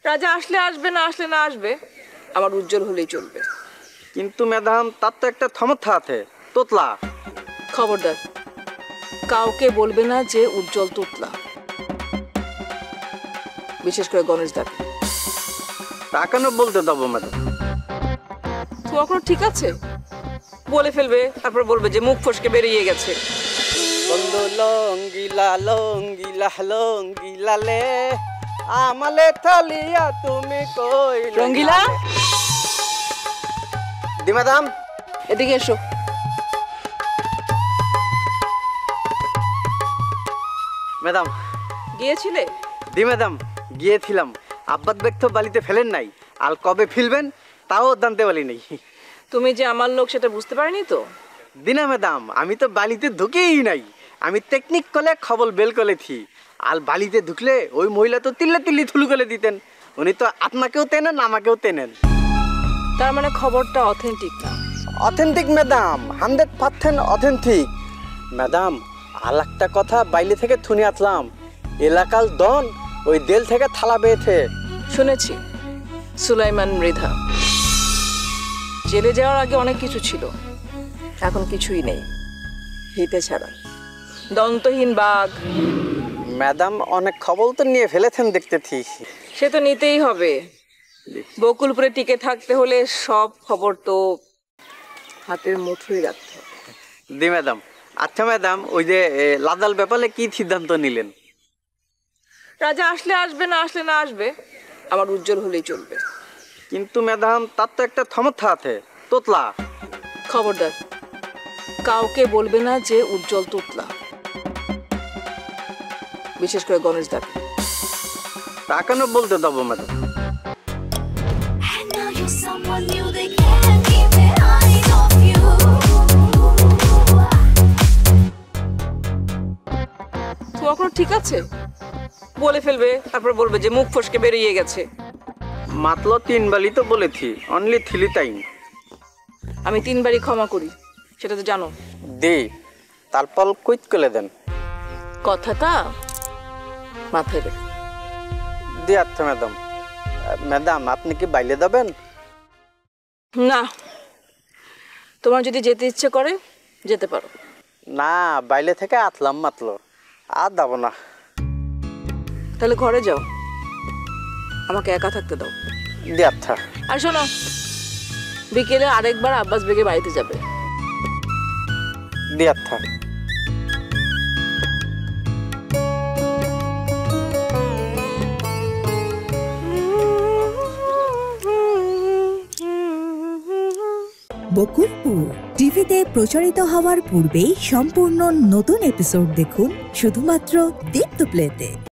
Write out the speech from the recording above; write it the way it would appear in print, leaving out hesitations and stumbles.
রাজা আসলে আসবে, না আসলে না আসবে, আমার উজ্জ্বল হলেই চলবে। কিন্তু ম্যাডাম তার তো একটা সমস্যা আছে, তোতলা। খবরদার কাউকে বলবে না যে উজ্জ্বল তোতলা, বিশেষ করে গণেশ দা। তা কেন বলতে দেবো ম্যাডাম? তোমার কোনো ঠিক আছে? বলে ফেলবে, তারপর বলবে যে মুখ ফসকে বেরিয়ে গেছে। বন্ধু লঙ্গিলা লঙ্গিলা লঙ্গিলালে আমালে থালিয়া তুমি কই রঙ্গিলা, দি ম্যাডাম। এদিকে এসো। ম্যাডাম। গিয়েছিলে? দি ম্যাডাম, গিয়েছিলাম। আব্বাদ বেগ তো বালিতে ফেলেন নাই, আর কবে ফেলবেন তাও জানতে পারি নাই। তুমি যে আমার লোক সেটা বুঝতে পারিনি তো? দিনা ম্যাডাম, আমি তো বালিতে ঢুকেই নাই। আমি টেকনিক করলে খবর বেল করেছি। আর বালিতে ঢুকলে ওই মহিলা তো তিল্লে তিল্লি থুলু করে দিতেন। উনি তো আপনাকেও তেনেন, আমাকেও তেনেন। তার মানে খবরটা অথেন্টিক না? Authentic madam, 100% authentic. ম্যাডাম আর একটা কথা বাইরে থেকে শুনে আসলাম, এলাকার ডন ওই দেল থেকে থালা পেয়েছে। শুনেছি সুলাইমান মৃধা। জেলে যাওয়ার আগে অনেক কিছু ছিল, এখন কিছুই নেই, হিতে ছাড়া। দন্তহীন বাঘ। ম্যাডাম অনেক খবর তো নিয়ে ফেলেছেন দেখতেছি। সে তো নিতেই হবে, বকুলপুরে টিকে থাকতে হলে সব খবর তো হাতের মুঠোয় রাখতে হবে। দি ম্যাডাম। আচ্ছা ম্যাডাম, ওই যে লাদাল ব্যাপারে কি সিদ্ধান্ত নিলেন? রাজা আসলে আসবে, না আসলে না আসবে, আমার উজ্জ্বল হলেই চলবে। কিন্তু ম্যাডাম তার তো একটা সমস্যা আছে, তোতলা। খবরদার কাউকে বলবে না যে উজ্জ্বল তোতলা, বিশেষ করে গণেশ দা। তা কেন বলতে দেবো ম্যাডাম? তোমার কোনো ঠিক আছে? বলে ফেলবে, তারপর বলবে যে মুখ ফসকে বেরিয়ে গেছে। মাত্র 3 বালি তো বলেছি, অনলি 3 টাইম। আমি 3 বারই ক্ষমা করি, সেটা তো জানো। দি তারপর কুইট করে দেন কথাটা মাথায় রেখে। দি আচ্ছা ম্যাডাম। ম্যাডাম আপনি কি বাইলে যাবেন? না, তোমার যদি যেতে ইচ্ছে করে যেতে পারো। না, বাইলে থেকে আসলাম মাত্র, আর যাব না। তাহলে ঘরে যাও, আমাকে একা থাকতে দাও। দি আচ্ছা। আর শোনো, বিকেলে আরেকবার আব্বাস বেগে বাড়িতে যাবে। দি আচ্ছা। বকুলপুর টিভিতে প্রচারিত হওয়ার পূর্বেই সম্পূর্ণ নতুন এপিসোড দেখুন শুধুমাত্র দীপ্ত প্লেতে।